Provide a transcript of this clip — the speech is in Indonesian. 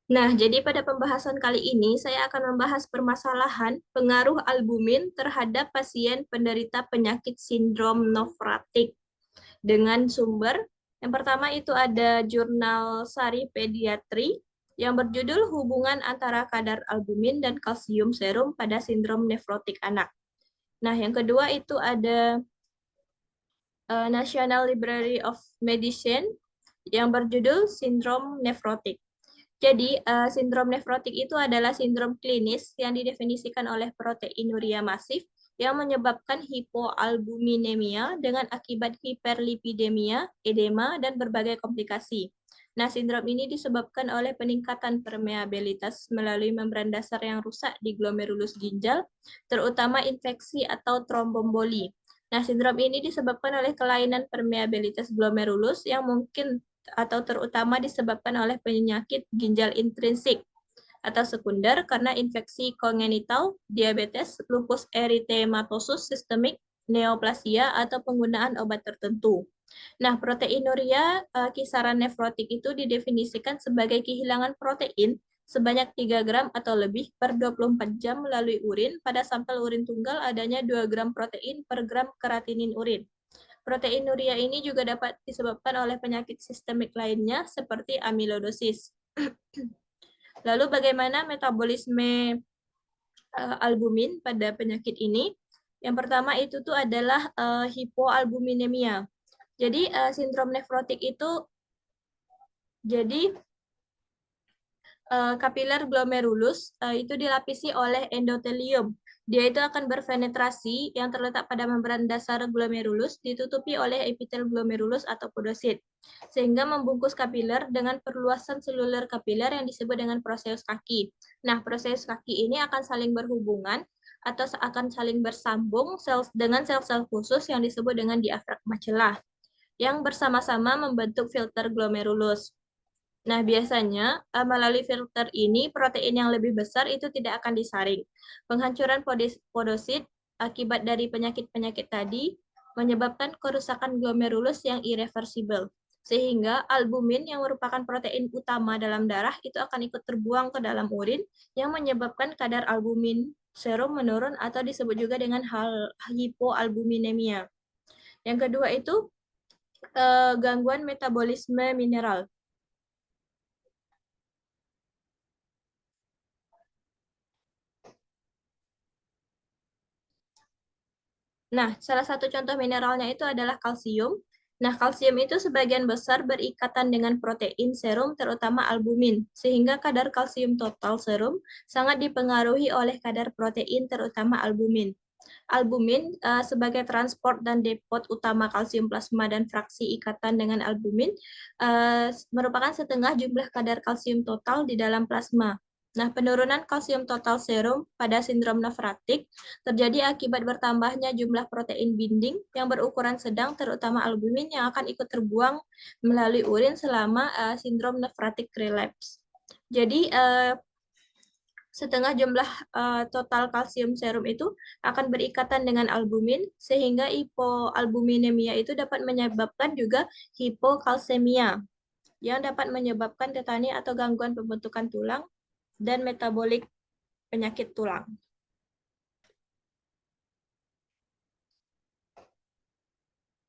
Nah, jadi pada pembahasan kali ini saya akan membahas permasalahan pengaruh albumin terhadap pasien penderita penyakit sindrom nefrotik dengan sumber. Yang pertama itu ada jurnal Sari Pediatri yang berjudul Hubungan Antara Kadar Albumin dan Kalsium Serum pada Sindrom Nefrotik Anak. Nah, yang kedua itu ada National Library of Medicine yang berjudul Sindrom Nefrotik. Jadi, sindrom nefrotik itu adalah sindrom klinis yang didefinisikan oleh proteinuria masif yang menyebabkan hipoalbuminemia dengan akibat hiperlipidemia, edema, dan berbagai komplikasi. Nah, sindrom ini disebabkan oleh peningkatan permeabilitas melalui membran dasar yang rusak di glomerulus ginjal, terutama infeksi atau tromboemboli. Nah, sindrom ini disebabkan oleh kelainan permeabilitas glomerulus yang mungkin atau terutama disebabkan oleh penyakit ginjal intrinsik atau sekunder karena infeksi kongenital, diabetes, lupus eritematosus sistemik, neoplasia, atau penggunaan obat tertentu. Nah, proteinuria kisaran nefrotik itu didefinisikan sebagai kehilangan protein sebanyak 3 gram atau lebih per 24 jam melalui urin pada sampel urin tunggal adanya 2 gram protein per gram kreatinin urin. Proteinuria ini juga dapat disebabkan oleh penyakit sistemik lainnya seperti amiloidosis. Lalu bagaimana metabolisme albumin pada penyakit ini? Yang pertama itu tuh adalah hipoalbuminemia. Jadi sindrom nefrotik itu jadi kapiler glomerulus itu dilapisi oleh endotelium. Dia itu akan berpenetrasi yang terletak pada membran dasar glomerulus ditutupi oleh epitel glomerulus atau podosit, sehingga membungkus kapiler dengan perluasan seluler kapiler yang disebut dengan proseus kaki. Nah, proseus kaki ini akan saling berhubungan atau akan saling bersambung dengan sel-sel khusus yang disebut dengan diafragma celah, yang bersama-sama membentuk filter glomerulus. Nah, biasanya melalui filter ini protein yang lebih besar itu tidak akan disaring. Penghancuran podosit akibat dari penyakit-penyakit tadi menyebabkan kerusakan glomerulus yang irreversibel. Sehingga albumin yang merupakan protein utama dalam darah itu akan ikut terbuang ke dalam urin yang menyebabkan kadar albumin serum menurun atau disebut juga dengan hipoalbuminemia. Yang kedua itu gangguan metabolisme mineral. Nah, salah satu contoh mineralnya itu adalah kalsium. Nah, kalsium itu sebagian besar berikatan dengan protein serum, terutama albumin, sehingga kadar kalsium total serum sangat dipengaruhi oleh kadar protein, terutama albumin. Albumin sebagai transport dan depot utama kalsium plasma dan fraksi ikatan dengan albumin merupakan setengah jumlah kadar kalsium total di dalam plasma. Nah, penurunan kalsium total serum pada sindrom nefrotik terjadi akibat bertambahnya jumlah protein binding yang berukuran sedang, terutama albumin yang akan ikut terbuang melalui urin selama sindrom nefrotik relapse. Jadi, setengah jumlah total kalsium serum itu akan berikatan dengan albumin, sehingga hipoalbuminemia itu dapat menyebabkan juga hipokalsemia, yang dapat menyebabkan tetani atau gangguan pembentukan tulang dan metabolik penyakit tulang.